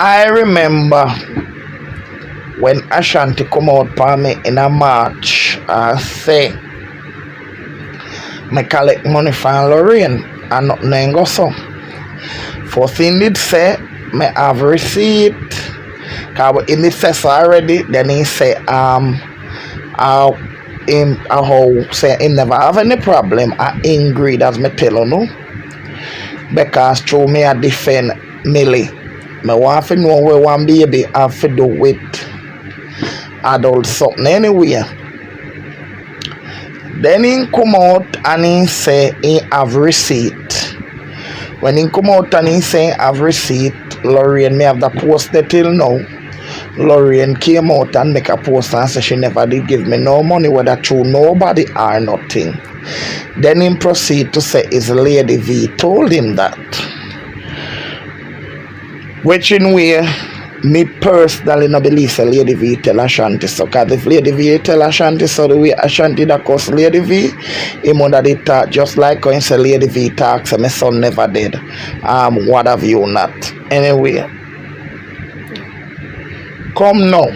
I remember when Ashanti come out for me in a march, I say, I collect money from Lorraine and nothing go so. First thing did say, I have receipt. Because in the test already, then he say, say he never have any problem. I angry as me tell you, no? Because through me I defend Millie. I want to know where one baby have to do with adult something anyway. Then he come out and he say he have receipt. When he come out and he say have receipt, Lorraine may have the post there till now. Lorraine came out and make a post and say she never did give me no money, whether through nobody or nothing. Then he proceed to say his Lady V told him that. Which in way, me personally no believe say Lady V tell Ashanti so. Because if Lady V tell Ashanti so, the way Ashanti that cause Lady V, him mother did talk just like when say Lady V talk, say my son never did. What have you not? Anyway, come now.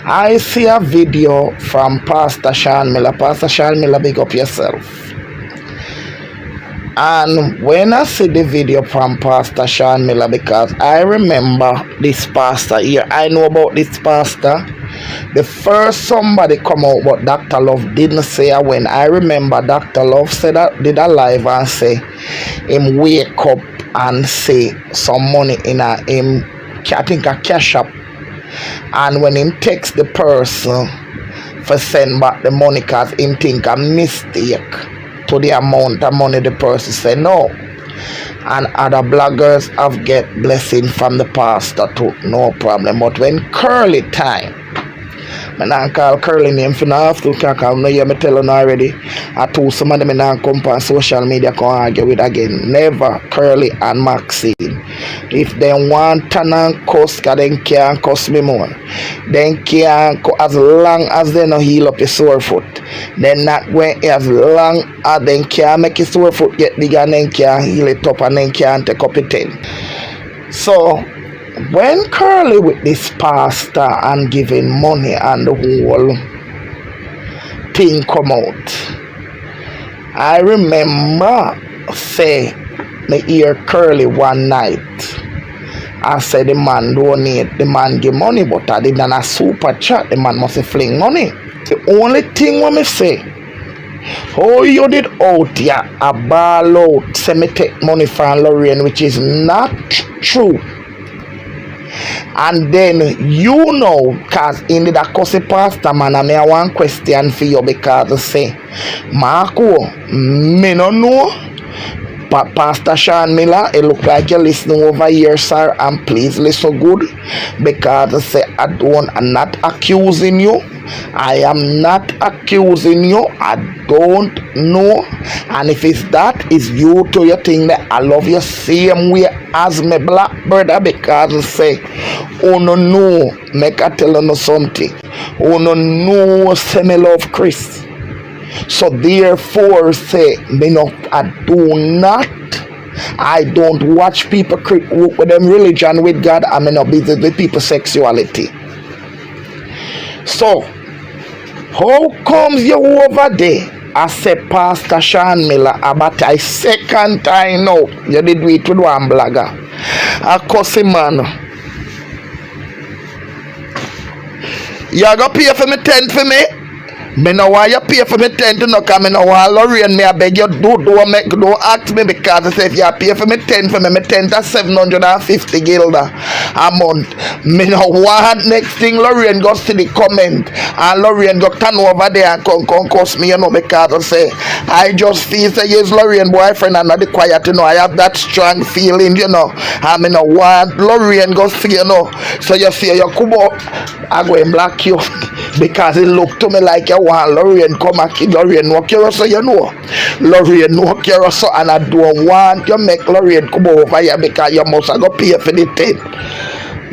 I see a video from Pastor Shan Miller. Pastor Shan Miller, big up yourself. And when I see the video from Pastor Shan Miller, because I remember this pastor here, I know about this pastor. The first somebody come out, but Dr. Love didn't say when. I remember Dr. Love said that did a live and say him wake up and say some money in him, I think a cash up. And when him text the person for send back the money because him think a mistake to the amount of money the person say no. And other bloggers have get blessing from the pastor too, no problem. But when Curly time, I don't call Curly name for now after because I know you me telling already. I told some of them I don't come on social media can argue with again. Never Curly and Maxine. If they want to cuss, they can't cuss me more. They can't, as long as they don't heal up your sore foot. They're not going as long as they can't make your sore foot get bigger and they can't heal it up and they can't take up it in. So, when Curly with this pastor and giving money and the whole thing come out, I remember say me hear Curly one night. I said the man donate, the man give money, but I did not a super chat, the man must fling money. The only thing what me say, oh you did out here, a ball out, say me take money from Lorraine, which is not true. And then you know, cause in the cussy pastor man, I may have one question for you because I say, Marco, me no know. But Pastor Shan Miller, it look like you're listening over here, sir, and please listen good because I say I'm not accusing you. I am not accusing you. I don't know. And if it's that, it's you to your thing that I love you same way as my black brother because I say, oh no, make I tell you something. Oh no, say me love Chris. So therefore say, I don't watch people work with them religion with God. I not busy with people's sexuality. So how comes you over there? I said Pastor Shan Miller about a second time now. You did do it with one blogger. A cussy man. You gonna pay for me tent for me? Me no want you pay for me tent no cause me no want Lorraine me I beg you don't ask me because I say if you pay for me tent is 750 gilda a month. Me no want next thing Lorraine go see the comment and Lorraine go turn over there and come cuss me, you know, because I say I just feel say yes Lorraine boyfriend and not the quiet, you know. I have that strong feeling, you know. I me no want Lorraine go see, you know. So you see you come up, I go and block you because it look to me like you want Lorraine come and kill Lorraine walk your so you know. Lorraine walk your so and I don't want you make Lorraine come over here because you must go pay for the thing.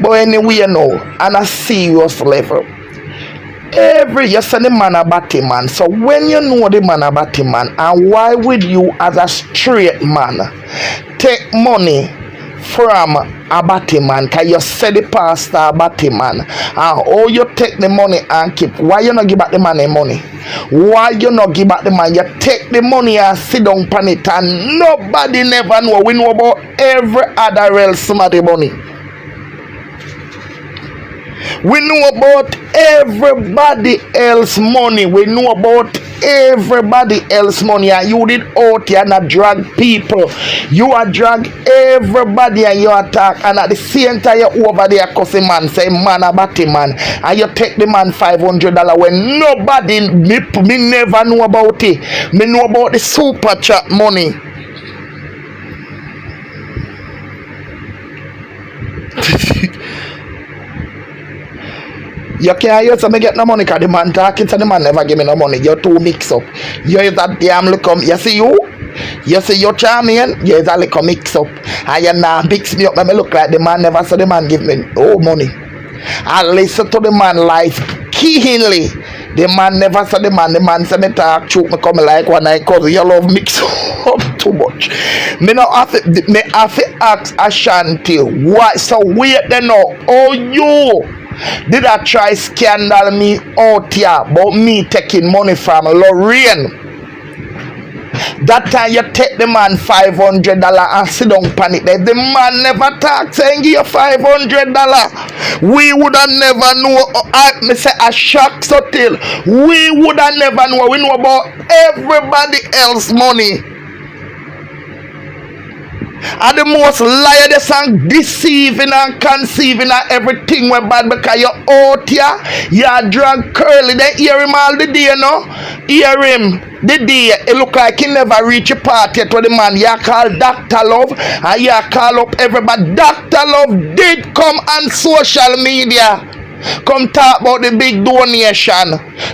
But anyway, you know, on a serious level, you say the man a batty man. So when you know the man a batty man, and why would you as a straight man take money from a Batman, cause you say the pastor a Batman, and how you take the money and keep. Why you not give back the man the money? Why you not give back the man? You take the money and sit down on it, and nobody never know. We know about every other else somebody money. We know about everybody else money. We know about everybody else money. And you did out here and drag people. You are drag everybody and you attack. And at the same time you over there cussing man, say man a batty man. And you take the man $500 when nobody, me never know about it. Me know about the super chat money. You can't use me get no money because the man talking to the man never give me no money. You're too mix up. You is that damn look you see you? You see you charming? You is a little mix up. And you now mix me up and me look like the man never saw the man give me no money. I listen to the man life keenly. The man never saw the man say me talk choke me come like one night cause you love mix up too much. Me no have to ask Ashanti why so wait then now. Oh you did I try scandal me out here about me taking money from Lorraine? That time you take the man $500 and sit down panic. The man never talk saying give you $500. We would have never know. Me say a shock so till. We would have never know. We know about everybody else money. And the most liars and deceiving and conceiving and everything went bad because you're out here, you drag curly, they hear him all the day, no? Hear him the day, it look like he never reach a party to the man. You call Dr. Love and you call up everybody. Dr. Love did come on social media. Come talk about the big donation.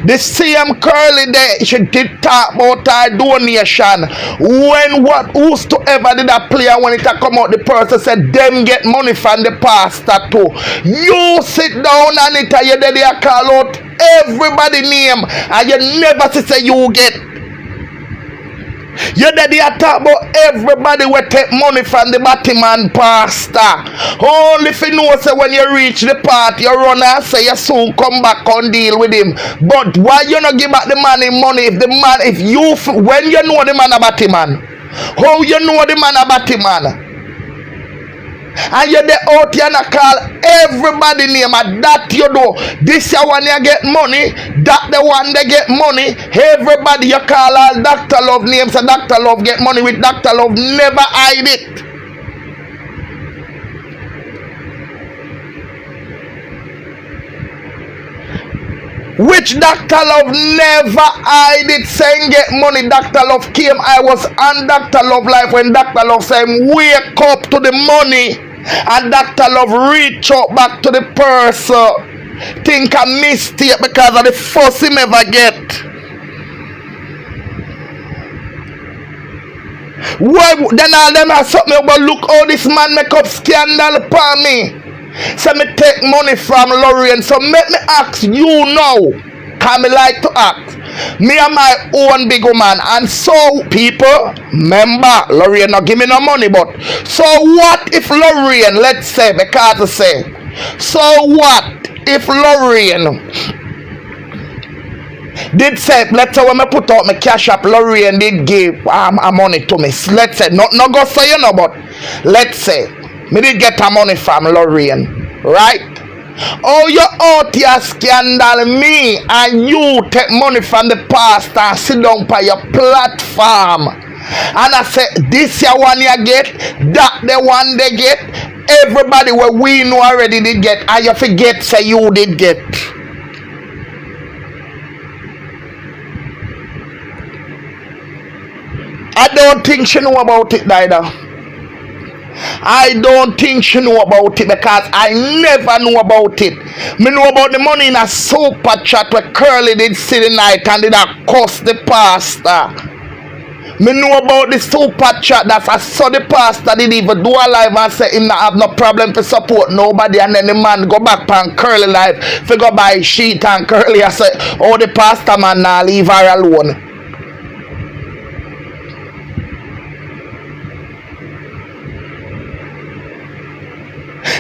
The same curly there, she did talk about her donation. When whosoever did a player when it come out, the person said them get money from the pastor too. You sit down and it you there call out everybody name and you never say you get. You daddy talk about everybody will take money from the Batman pastor. Only if you know say when you reach the party you run and say you soon come back and deal with him. But why you not give back the man his money if the man when you know the man a Batman? How you know the man a Batman? And you there out here and call everybody name and that you do. This is one you get money, that the one they get money. Everybody you call all Dr. Love names and Dr. Love get money with Dr. Love never hide it. Which Dr. Love never hide it saying get money. Dr. Love came, I was on Dr. Love life when Dr. Love said wake up to the money. And Dr. Love reach out back to the person. Think a mistake because of the fuss him ever get. Why then all them have something about look how this man make up scandal upon me. So me take money from Lorraine. So make me ask you now. Can me like to ask. Me and my own big woman. And so people, remember, Lorraine not give me no money, but so what if Lorraine, let's say, because I say, so what if Lorraine did say, let's say when I put out my cash up, Lorraine did give money to me. Let's say, not go say you know, but let's say, me did get a money from Lorraine, right? Oh, you out here scandal me and you take money from the pastor and sit down by your platform. And I say, this your one you get, that the one they get. Everybody where we know already did get, and you forget say you did get. I don't think she know about it neither. I don't think she know about it because I never know about it. Me know about the money in a super chat where Curly did see the night and did a cuss the pastor. Me know about the super chat that I saw the pastor did even do a live and say him not have no problem to support nobody, and then the man go back on Curly live for go buy sheet and Curly I say, oh the pastor man now leave her alone.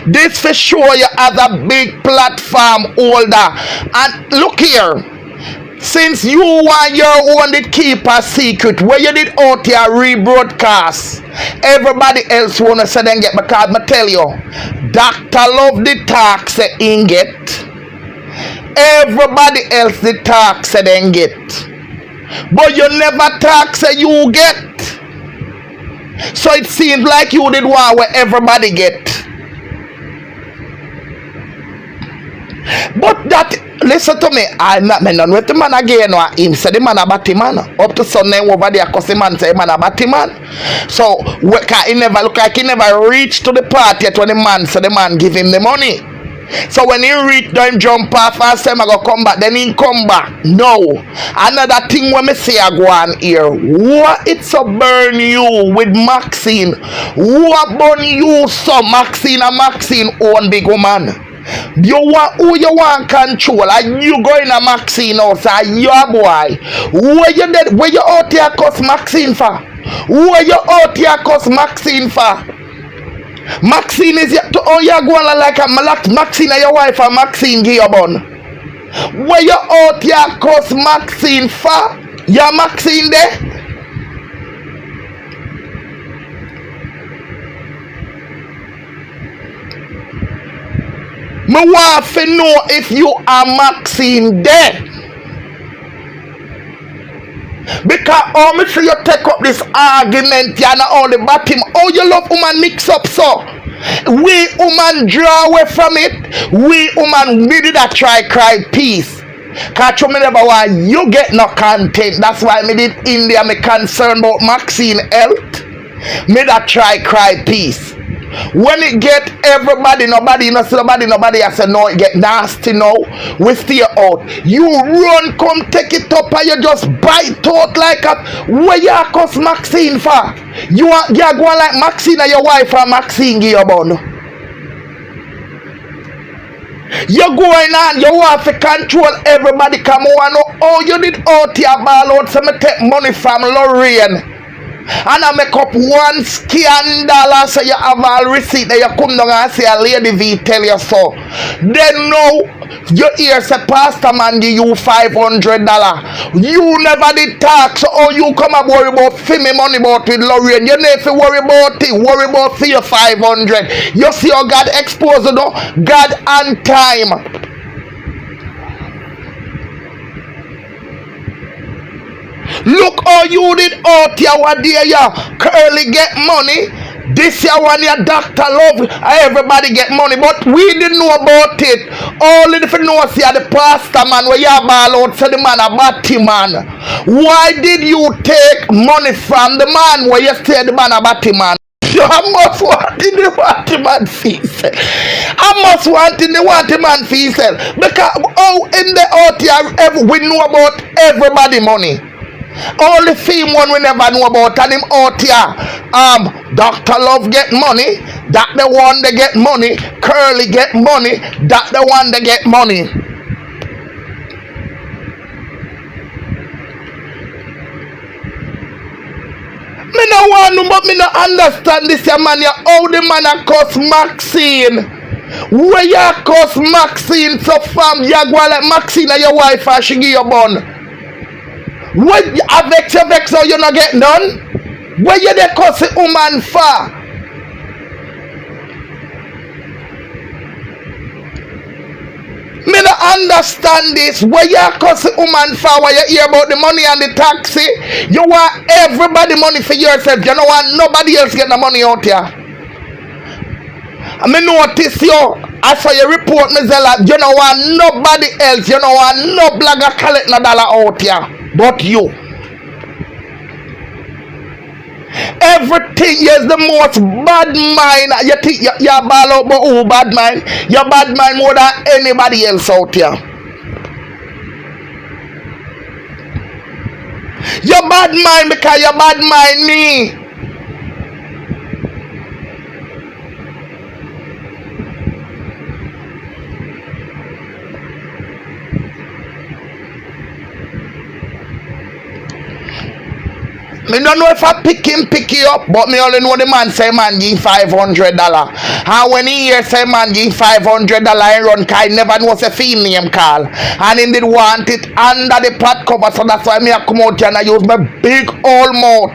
This for sure you as a big platform holder. And look here, since you want your own to keep a secret, where you did out here rebroadcast, everybody else wanna say then get, because I tell you, Dr. Love the talk say in get. Everybody else the talk say then get. But you never talk say you get. So it seems like you did one where everybody get. But that, listen to me, I'm not none with the man again. Him say the man a batty man. Up to Sunday over there, cause the man say the man a batty man. So he never look like he never reached to the part yet when the man say the man give him the money. So when he reach down jump off and say I go come back, then he come back. No. Another thing when me say I go on here, what it's a burn you with Maxine? What burn you so Maxine and Maxine own big woman? You want who you want control, and you going to Maxine house and your boy. Where you out here cause Maxine for? Where you out here cause Maxine for? Maxine is to oh you going like a Maxine and your wife and Maxine give you bun. Where you out here cause Maxine for? Your Maxine there? Me want to know if you are Maxine there. Because all me see you take up this argument, you not only bat him. Oh, you love woman mix up so. We woman draw away from it. We woman we did a try cry peace. Cause you me never want you get no content. That's why me did India me concerned about Maxine health. Me that try cry peace. When it get everybody, nobody, nobody, I say no, it get nasty now. We stay out. You run, come take it up, and you just bite out like a. Where you cause Maxine for? You are going like Maxine and your wife and Maxine give you bun. You're going on, you want to control everybody. Come on, oh, you did out your ball out, so me take money from Lorraine. And I make up one scandal so you have all receipt that you come down and say a lady V tell you so. Then now you hear say Pastor man give you $500. You never did talk, so oh you come and worry about me money about with Lorraine. You never worry about it, worry about for your 500. You see how God exposed though? God and time. Look how you did out here one day ya Curly get money. This year one year Dr. Love everybody get money, but we didn't know about it. Only if you know see the pastor man where you ball out so the man a batty man. Why did you take money from the man where you say the man a batty man? I must want in the batty man fees. I must want in the batty man fees. Because in the out here we know about everybody money. Only theme one we never know about and him out here. Dr. Love get money, that the one they get money. Curly get money, that the one they get money. Me no want no, but me no understand this man. How the man a cost Maxine? Where you cost Maxine so fam? You go like Maxine and your wife and she give you bun. What you vex so you not get done? Where you dey cause a woman for? Me not understand this. Where you cause a woman for? Where you hear about the money and the taxi? You want everybody money for yourself. You don't want nobody else get the money out here. I mean notice you. As for your report, me say like, you don't want nobody else. You don't want no blogger collect no dollar out here. But you. Everything is the most bad mind. You think you're ball out, but who bad mind? You're bad mind more than anybody else out here. You're bad mind because you bad mind me. Me don't know if I pick you up, but me only know the man say man give $500. And when he hear say man give $500, he run cause he never know say fiend name call. And he did want it under the pot cover, so that's why me I come out here and I use my big old mouth.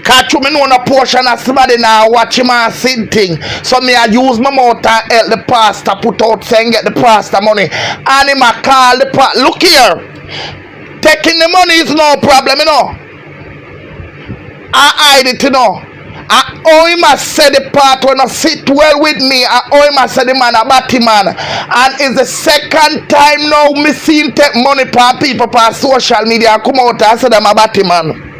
Cause you me know a portion of somebody now watch him and sit thing. So me I use my mouth and help the pastor put out saying get the pastor money. And him a call the pastor. Look here. Taking the money is no problem, you know. I hide it, you know. I owe him a say the part when I sit well with me. I owe him a say the man a batty man. And it's the second time now me seen take money from people from social media and come out and say them a batty man.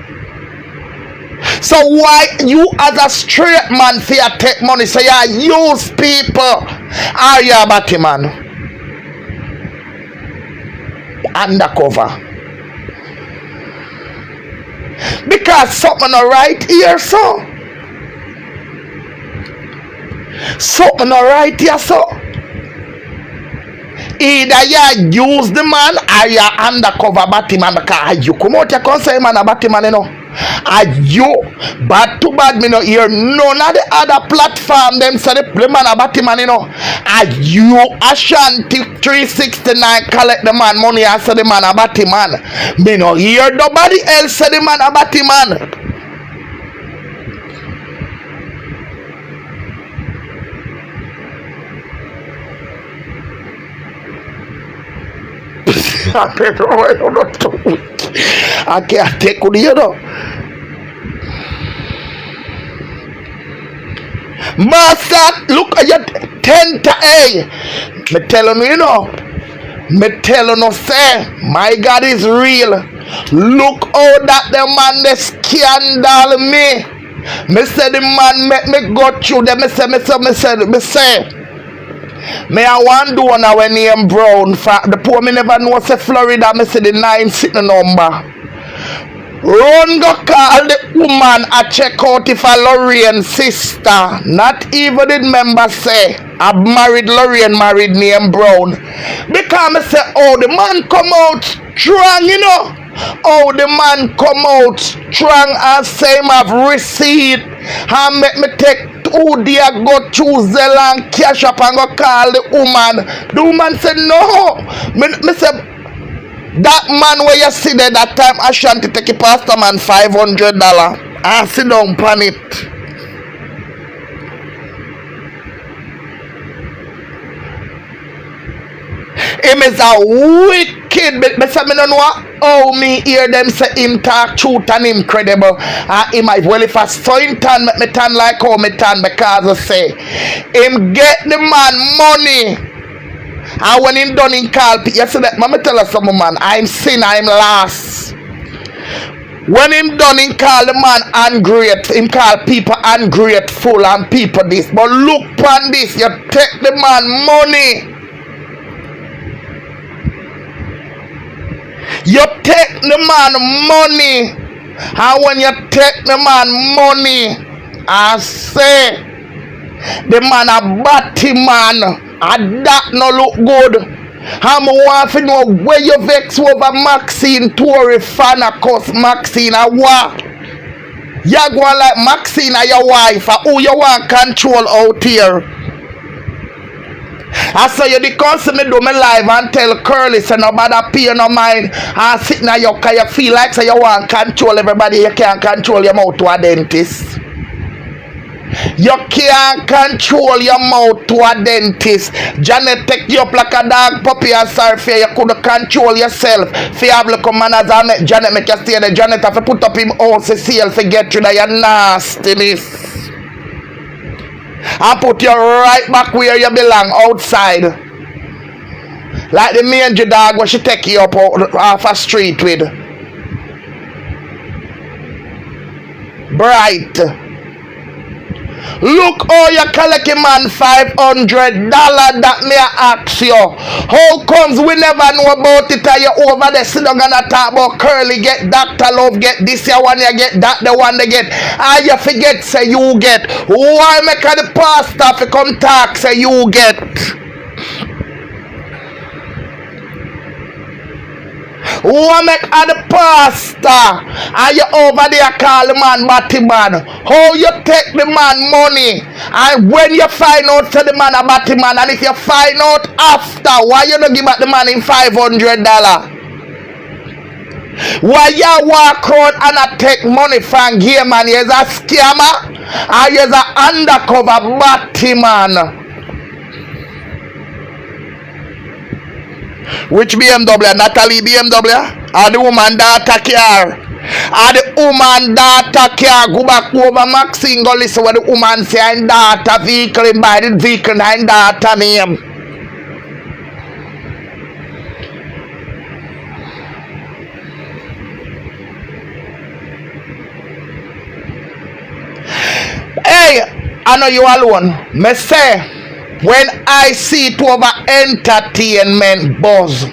So why you as a straight man say you take money, so you use people? Are you a batty man? Undercover. Because something not right here, so. Something not right here, so. Either you use the man or you undercover batty man, because you come out here and say man a batty man, you know. Are you bad to bad me no hear none of the other platform them say the man a batty man, you know. Are you a Shan 369 collect the man money and say the man a batty man? Me no hear nobody else say the man a batty man. I can't take it, you know. Master, look at your 10 to A. Me telling you, you know. Me telling you, say, my God is real. Look how that the man they scandal me. Me say the man make me go through them. Me say. Me I want do one when name Brown. The poor me never know say Florida. Me say the 9 sitting number. Run go call the woman a check out if a Lorraine sister. Not even the member say I married Lorraine, married name Brown. Because me say, oh, the man come out strong, you know. Oh, the man come out strong and say him have receipt. And make me take 2 days go choose the land, cash up and go call the woman. The woman said no. Me say that man where you see there that time I shan't take a pastor man $500 and sit down pan it. Him is a wicked, but say me don't know how me hear them say him talk truth and him credible. And him might well if I saw him turn, make me turn like how me turn because I say him get the man money. And when him done him call people, you see that, me tell you something, man, I'm sin, I'm last. When him done him call the man ungrateful, him call people ungrateful and people this. But look upon this, you take the man money. You take the man money. And when you take the man money, I say the man a batty man. And that no look good. I'm want to know where you vex over Maxine Tory fan of course Maxine a what? You go like Maxine a your wife or who you want control out here. I saw you the come me do me live and tell Curly say nobody pay no mind and sitting at your car you feel like say you want control everybody, you can't control your mouth to a dentist. You can't control your mouth to a dentist. Janet take you up like a dog puppy and sorry for you couldn't control yourself. If you have look manners and make Janet make you stay there. Janet have to put up him house to seal to get rid of your nastiness. And put you right back where you belong, outside. Like the mangy dog when she take you up off a street with. Bright. Look how you collect a man $500 that me ask you. How comes we never know about it and you over there still gonna talk about Curly get Dr. Love get this year one you get that the one they get and you forget say you get. Why make the pastor fi come talk say you get? Who make a the pastor and you over there call the man batty man? How you take the man money and when you find out to the man a batty man, and if you find out after, why you don't give back the man in $500? Why you walk around and I take money from game and you're a scammer and you're an undercover batty man? Which BMW? Natalie BMW? Or the woman daughter car? Or the woman daughter car? Go back over Maxine, go listen what the woman say in daughter vehicle, and buy the vehicle in daughter name. Hey, I know you alone. Me say, when I see it over entertainment buzz,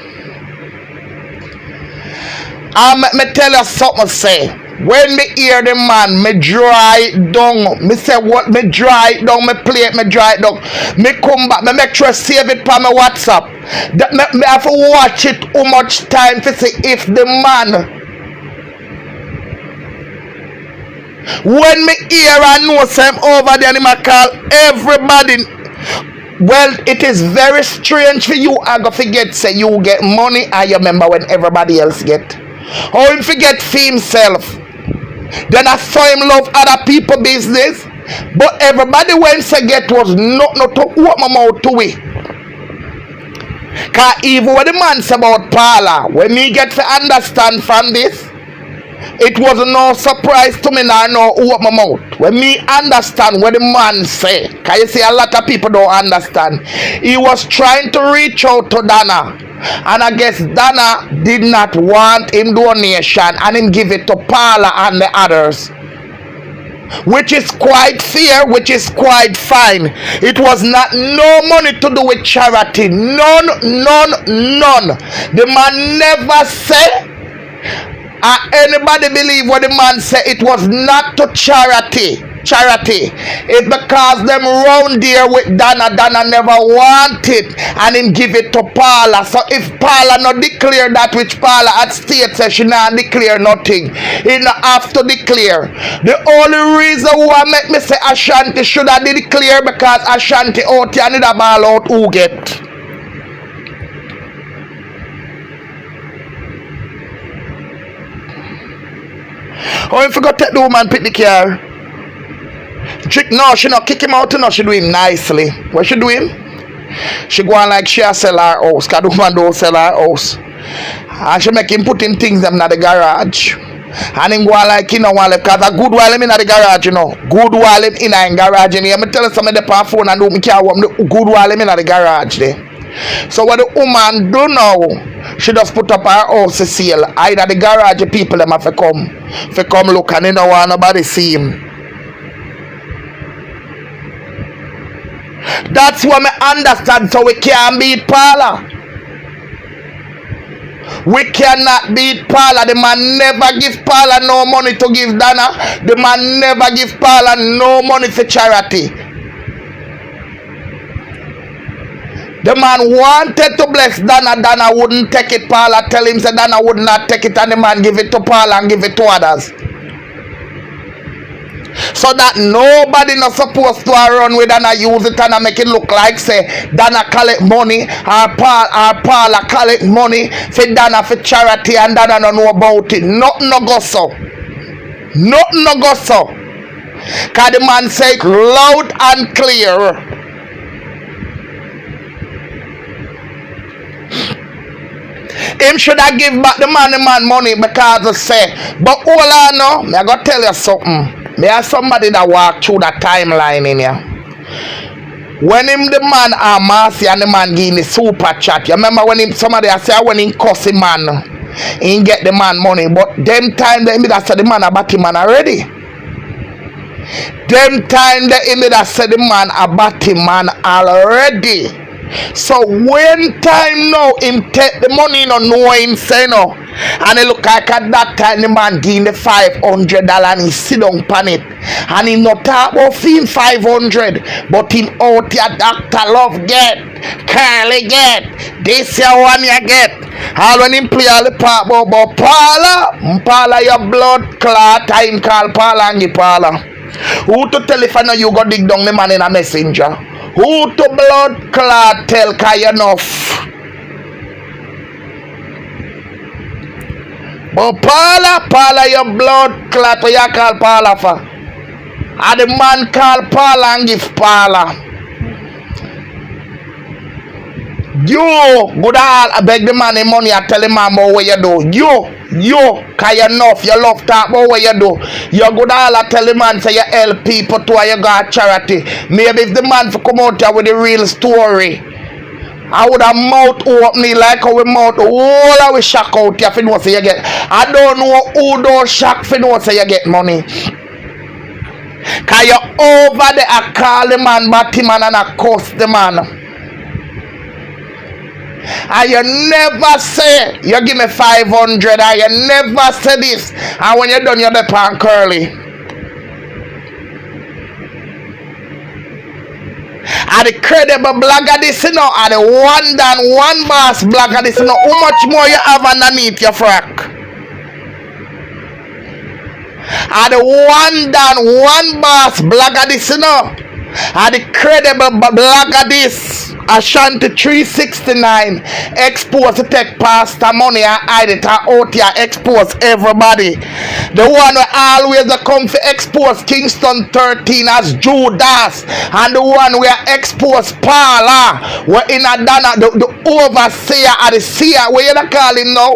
me tell you something. Say, when me hear the man, me dry it down. Me say what? Me dry it down. Me play it. Me dry it down. Me come back. Me make sure save it for my WhatsApp. That me have to watch it how much time to see if the man. When me hear and know some over there, I call everybody. Well, it is very strange for you. I go forget say you get money and you remember when everybody else get. Or him forget for himself. Then I saw him love other people business. But everybody when say get was not to open my mouth to it. Cause even what the man say about Paula, when me get to understand from this, it was no surprise to me now, no open my mouth. When me understand what the man say, can you see a lot of people don't understand. He was trying to reach out to Dana. And I guess Dana did not want him donation and him give it to Paula and the others. Which is quite fair, which is quite fine. It was not no money to do with charity. None. The man never said. Anybody believe what the man said? It was not to charity. It's because them round there with Dana never want it and him give it to Paula. So if Paula not declare that which Paula had stated says she not declare nothing, he not have to declare. The only reason why make me say Ashanti should have declare because Ashanti out here need a ball out who get. Oh, if you go take the woman pick the car. No, she not kick him out, no, she do him nicely. What she do him? She go on like she sell her house, cause the woman don't sell her house. And she make him put in things them in the garage. And him go on like, you know, cause a good while him in the garage, you know. Good while him in the garage, and me tell you some of the phone and do me care what good while him in the garage there. So what the woman do now, she just put up her house to sale. Either the garage people them have to come look and they don't want nobody see him. That's what I understand. So we can't beat Paula. We cannot beat Paula. The man never give Paula no money to give Dana. The man never give Paula no money for charity. The man wanted to bless Dana. Dana wouldn't take it. Paula tell him that Dana would not take it, and the man give it to Paula and give it to others. So that nobody not supposed to run with Dana, use it and make it look like say Dana collect money or Paula collect money for Dana for charity and Dana don't know about it. Nothing no go so. Nothing no go so. Cause the man say it loud and clear. Him should have give back the man money because I say, but all I know, I gotta tell you something. Me have somebody that walk through that timeline in here. When him the man Marcy and the man give the super chat. You remember when him somebody I say when him cuss him man, he get the man money. But them time that him that said the man about him man already. Them time that him that said the man about him man already. So when time now him take the money no know him say no. And he look like at that time the man give him the $500 and he sit down pan it. And he not talk about him 500, but him out your Dr. Love get, Carly get, this your one you get. All when him play all the part about Paula your blood clot, time call Paula and give Paula. Who to tell if I know you go dig down the man in a messenger? Who to blood clot tell Kai enough? But Paula your blood clot, what you call Paula for? And the man call Paula and give Paula. You good all I beg the man the money, I tell the man about what you do. You cause you enough, you love talk about what you do. You good all I tell the man say you help people to you got charity. Maybe if the man for come out here with the real story, I would have mouth open like how we mouth all of we shock out here for know say you get. I don't know who don't shock for know say you get money. Cause you over there I call the man batty man and I curse the man. And you never say you give me 500 and you never say this. And when you're done you're the pan curly. And the credible blogger this you know, and the one down one boss blogger this you know, how much more you have underneath your frack? And the one down one boss blogger this you know, and the credible blogger this Ashanti 369 expose to take pastor money and hide it and out here expose everybody. The one who always come for expose Kingston 13 as Judas, and the one where expose Paula where in a Dana the overseer or the seer where you call him now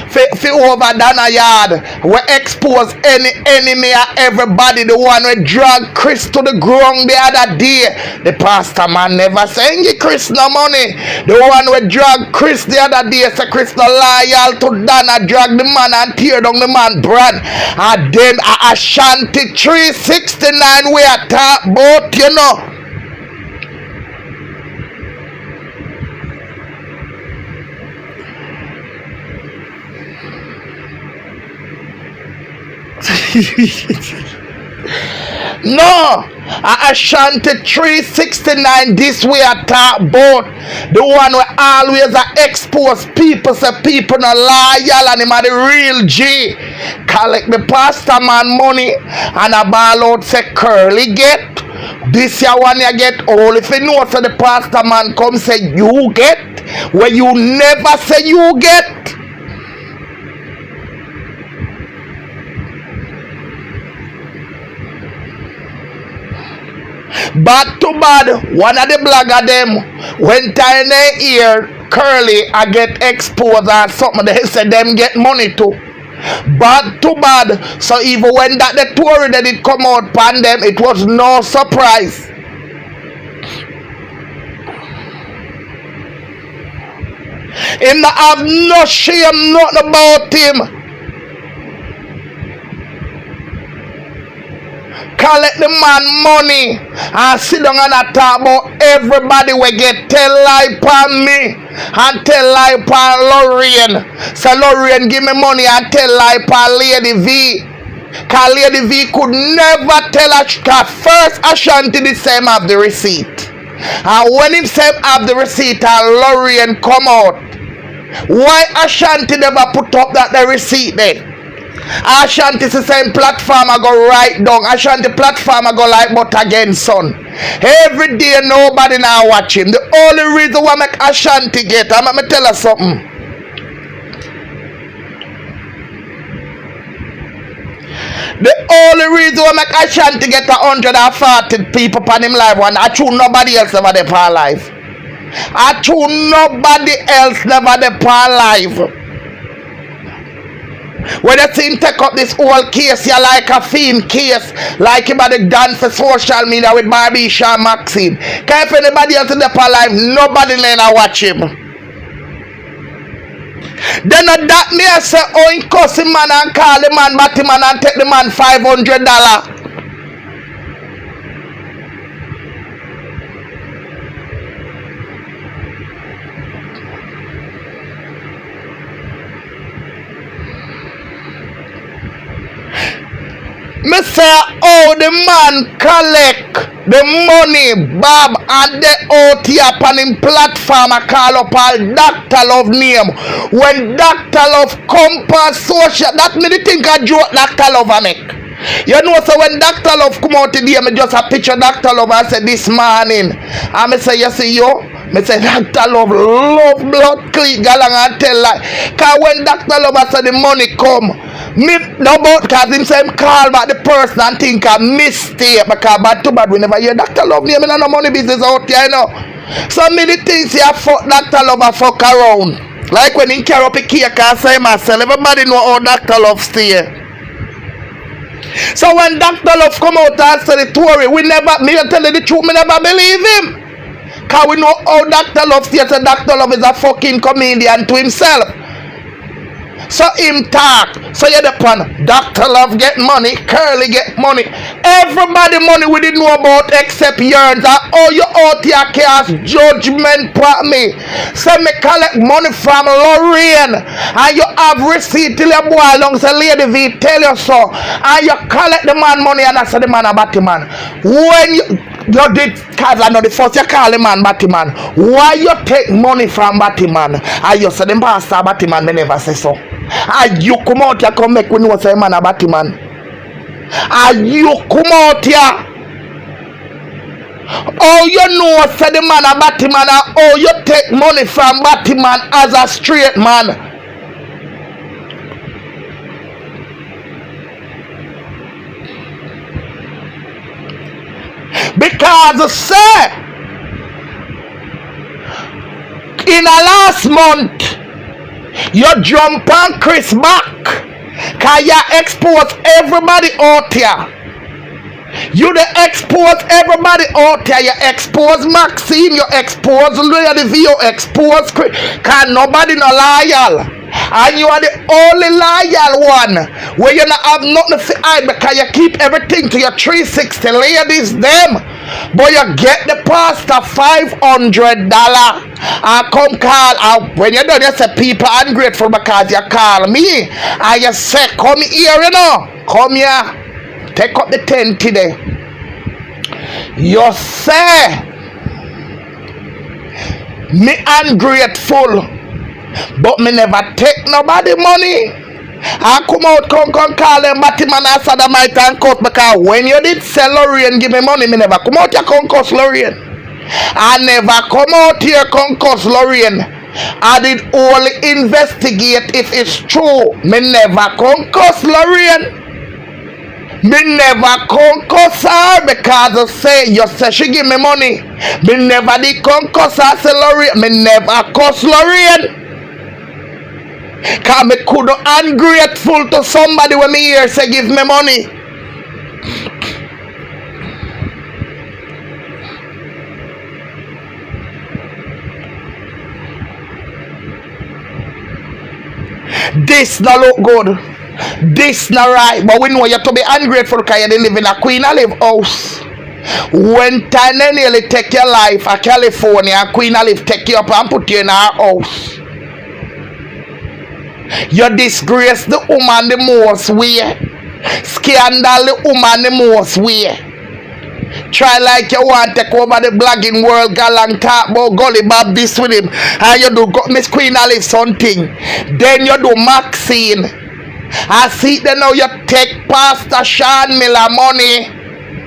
for over Dana yard where expose any enemy or everybody. The one where drag Chris to the ground the other day. The pastor man never saying you Chris no money. The one who drag Chris the other day say Chris no loyal to Dana, drag the man and tear down the man brand. And them Ashanti 369 we are talk about, you know. No, Ashanti 369 this way I talk about. The one where always expose people, say people not loyal and him are the real G. Collect the pastor man money and a ball out say curly get. This year one you get all. If you know so the pastor man come say you get where you never say you get. Bad to bad, one of the blogger them when time they hear curly I get exposed or something, they say them get money too. Bad to bad. So even when that the story that it come out pan them, it was no surprise. Him not have no shame nothing about him. Collect the man money and sit down and talk about everybody we get tell lie upon me and tell lie upon Lorraine. So Lorraine give me money and tell lie upon Lady V. Cause Lady V could never tell her first Ashanti the same have the receipt. And when him say have the receipt and Lorraine come out, why Ashanti never put up that the receipt there? Ashanti is the same platform I go right down. Ashanti platform I go like but again son. Every day nobody now watch him. The only reason why make Ashanti get, I'm gonna tell her something. The only reason why make Ashanti get 140 people on him live one, I true nobody else never there for live. I true nobody else never there for live. When you see him take up this whole case, you like a fiend case, like him had done for social media with Barbie Shan Maxine. Cause if anybody else in the life, nobody let watch him. Then that me I say, oh, he cuss him man and call the man, bat him man and take the man $500. say oh the man collect the money Bob and the out here upon him platform. I call up all Dr. Love name. When Dr. Love come past social, that me the think I joke Dr. Love I make. You know, so when Dr. Love come out today, me just a picture Dr. Love and say this morning. And me say, you see yo? Me say Dr. Love love blood clean galang and tell like. Cause when Dr. Love say the money come, me no about cause him say him call back the person and think a mistake because bad to bad we never hear Dr. Love name in no money business out here, you know. So many things here fuck Dr. Love and fuck around. Like when he carry up a cake and say myself, everybody know how Dr. Love stay. So when Dr. Love come out and say the story, we never, me tell you the truth, me never believe him. Cause we know how Dr. Love stays, so Dr. Love is a fucking comedian to himself. So him talk. So you depend. Dr. Love get money, Curly get money. Everybody money we didn't know about except yours. And all you out here cast judgment for me. So me collect money from Lorraine. And you have receipt till your boy long say Lady V tell you so. And you collect the man money and I say the man a batty man. When you did, cause I know the first you call the man batty man. Why you take money from batty man? And you say the pastor batty man, me never say so. And you come out here come make we know say man a batty man. And you come out here. Oh, you know say the man a batty man. And oh, you take money from batty man as a straight man. Because say in a last month you jump on Chris back cause you expose everybody out here. You the expose everybody out here. You expose Maxine, you expose Lady V, you expose Chris. Cause nobody no loyal. And you are the only loyal one where you not have nothing to hide because you keep everything to your 360 ladies them. But you get the pastor $500 and come call out. When you done you say people ungrateful because you call me and you say come here, you know. Come here. Take up the tent today. You say me ungrateful, but me never take nobody money. I come out, come call them Batman and Sodomite and cuss because when you did sell Lorraine, give me money, me never come out here come cuss Lorraine. I never come out here come cuss Lorraine. I did only investigate if it's true. Me never come cuss Lorraine. Me never come cuss her because I say, you say she give me money. Me never did come cuss her, say Lorraine. Me never cuss Lorraine. Because me could ungrateful to somebody when me hear say give me money. This not look good. This not right. But we know you have to be ungrateful because you live in a Queen Olive house. When Tanya nearly take your life at California, Queen Olive take you up and put you in our house. You disgrace the woman the most way. Scandal the woman the most way. Try like you want to take over the blogging world, galang talk about Gully Bob this with him. And you do Miss Queen Olive something. Then you do Maxine. I see then now you take Pastor Shan money.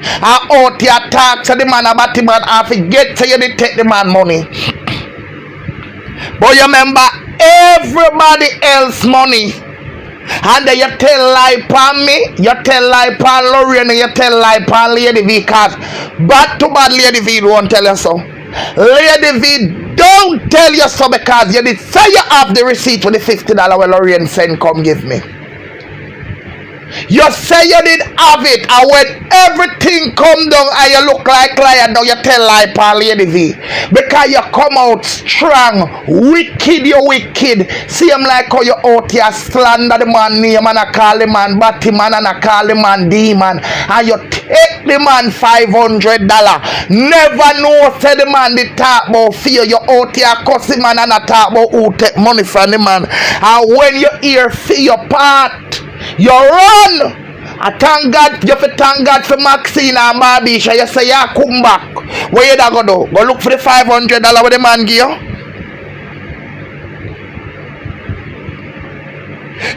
And out your talk to the man about the man and forget so you did take the man money. But you remember everybody else money. And then you tell lie upon me, you tell lie upon Lorraine, and you tell lie upon Lady V because bad to bad Lady V won't tell you so. Lady V don't tell you so because you did say you have the receipt for the $50 when Lorraine send come give me. You say you did have it, and when everything come down and you look like liar, now you tell lie upon Lady V. Because you come out strong, wicked, you wicked. See him like how you out here slander the man name and I call the man batty man and I call the man demon. And you take the man $500. Never know say the man they talk about fear. You out here cuss the man and I talk about who take money from the man. And when you hear fear part, you run I thank God, you have to thank God for Maxine and Barbisha. You say, yeah, come back. Where you da go do? Go look for the $500 with the man give you?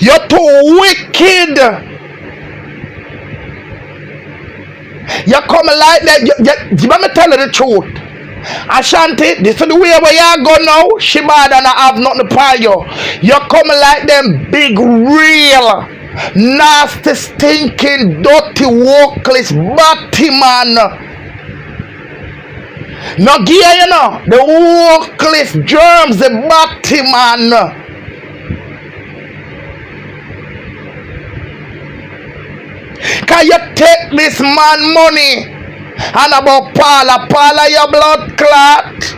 You're too wicked. You come like that. Let me tell you the truth. Ashanti, this is the way where you go now. She bad and I have nothing to pay you. You come like them big, real, nasty, stinking, dirty, workless, batty man. No gear, you know. The workless germs, the batty man. Can you take this man money and about Paula your blood clot?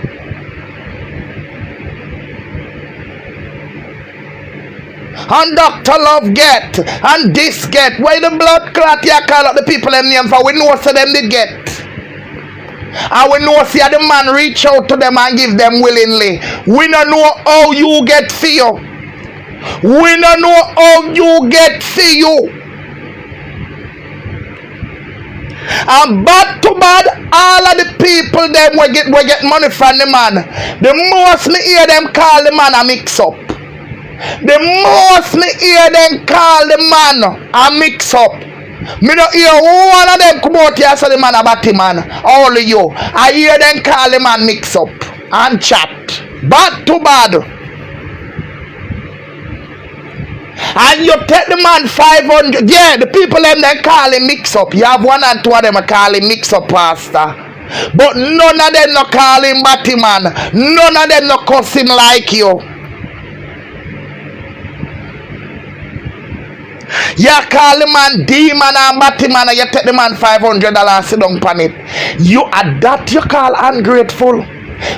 And Dr. Love get and this get. Why the blood clot you call up the people them name for? We know so them they get. And we know see the man reach out to them and give them willingly. We don't know how you get for you. We don't know how you get for you. And bad to bad, all of the people them will get money from the man. The most me hear them call the man a mix up. The most me hear them call the man a mix up. Me don't hear one of them come out here say the man a batty man. All of you. I hear them call the man mix up and chat. Bad to bad. And you take the man 500. Yeah, the people them they call him mix up. You have one and two of them call him mix up pastor. But none of them no call him batty man. None of them no cuss him like you. You call the man demon and batty man and you take the man $500 and sit down on it. You are that you call ungrateful.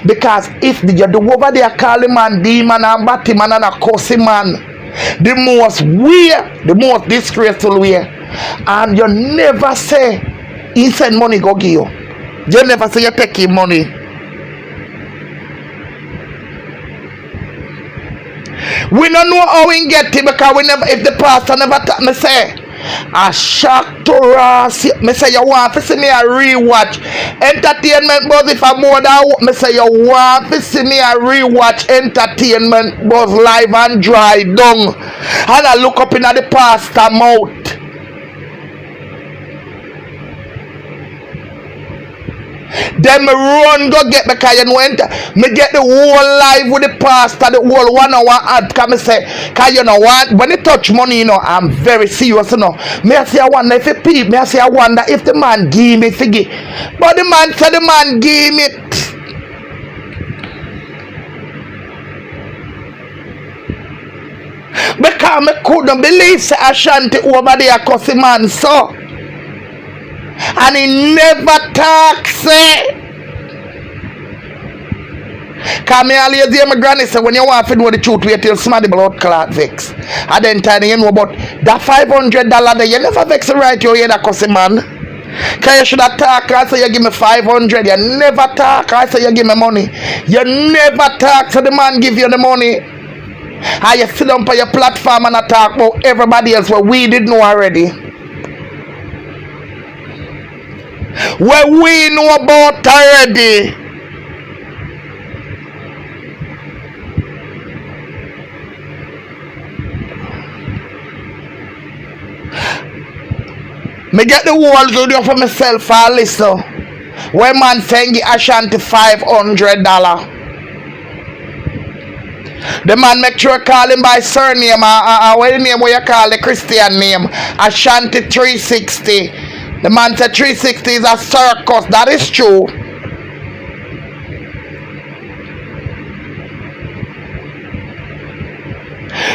Because if you do over there call the man demon and batty man and a cussy man, the most weird, the most disgraceful way, and you never say he send money go give you. You never say you take him money. We don't know how we get it because we never, if the pastor never taught me say a shock to us. Me say you want to see me a rewatch entertainment buzz if I'm more than me say you want to see me a rewatch entertainment buzz live and dry down and I look up in the pastor mouth. Then me run go get because you know me get the whole life with the pastor, the whole 1 hour ad. Cause me say, cause you know what, when it touch money, you know, I'm very serious, you know. Me I say I wonder if it peep, me I say I wonder if the man give me figgy. But the man said the man give me it. Because me couldn't believe say Ashanti over there cause the man so. And he never talks, say. Cause me always hear my granny say when you want to know the truth, wait till somebody blood clot vex. And then time you know about that $500 that you never vex right you hear that cussy man. Cause you should have talk I say you give me 500. You never talk I say you give me money. You never talk so the man give you the money. And you sit down on your platform and talk about everybody else what we did know already. What we know about already. Me get the whole video for myself for listen. When man saying Ashanti $500. The man make sure call him by surname what the name where you call the Christian name. Ashanti 360. The man said 360 is a circus. That is true.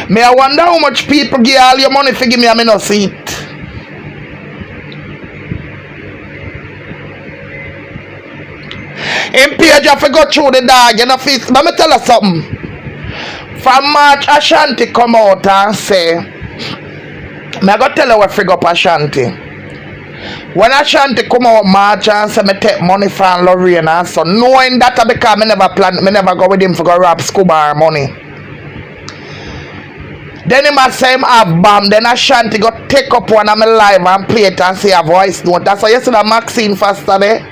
Me I wonder how much people give all your money for give me a no seat. In page you have to go through the dog, you know, feast. But me tell you something. From March Ashanti come out and say, me I go tell you what figure up Ashanti. When Ashanti come out March and say me take money from Lorraine and so knowing that because me never plan, me never go with him for go rob scuba or money. Then him a say him have bomb. Then Ashanti go take up one of my live and play it and say a voice note. That's why you see that Maxine faster there.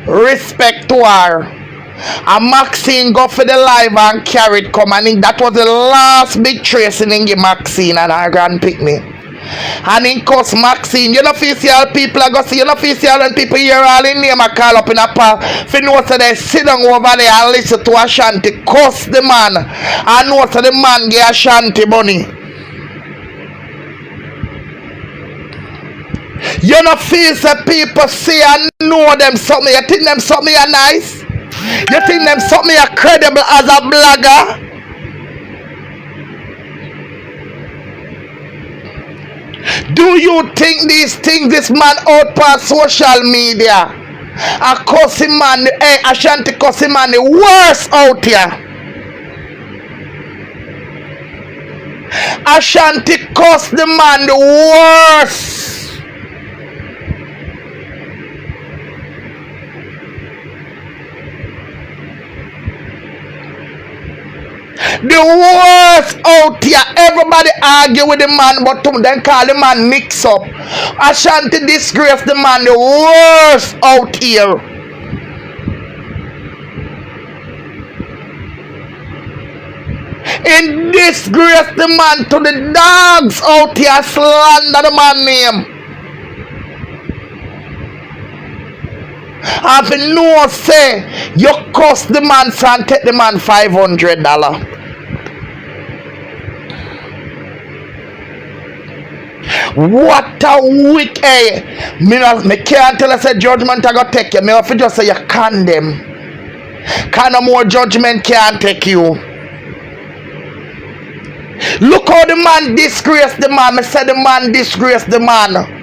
Respect to her. And Maxine go for the live and carry it come. And that was the last big tracing in Maxine and her grand picnic. And in course Maxine, you know feel see all people I go see, you know feel see all when people hear all in name I call up in a pal. If you know so they sit down over there and listen to Ashanti cuss the man. And know so the man get Ashanti money. You know feel so people see and know them something. You think them something are nice? You think them something are credible as a blogger? Do you think these things this man out past social media? A cussing man, Ashanti cussing man, the worst out here. Ashanti cuss the man the worst. The worst out here. Everybody argue with the man, but then call the man mix up. Ashanti disgrace the man, the worst out here. In disgrace the man to the dogs out here, slander the man name. Have no say, you cost the man and take the man $500. What a wicked, me can't tell us a judgment I got take you. Me have to just say you condemn. Kind of more judgment can't take you. Look how the man disgrace the man. Me say the man disgrace the man.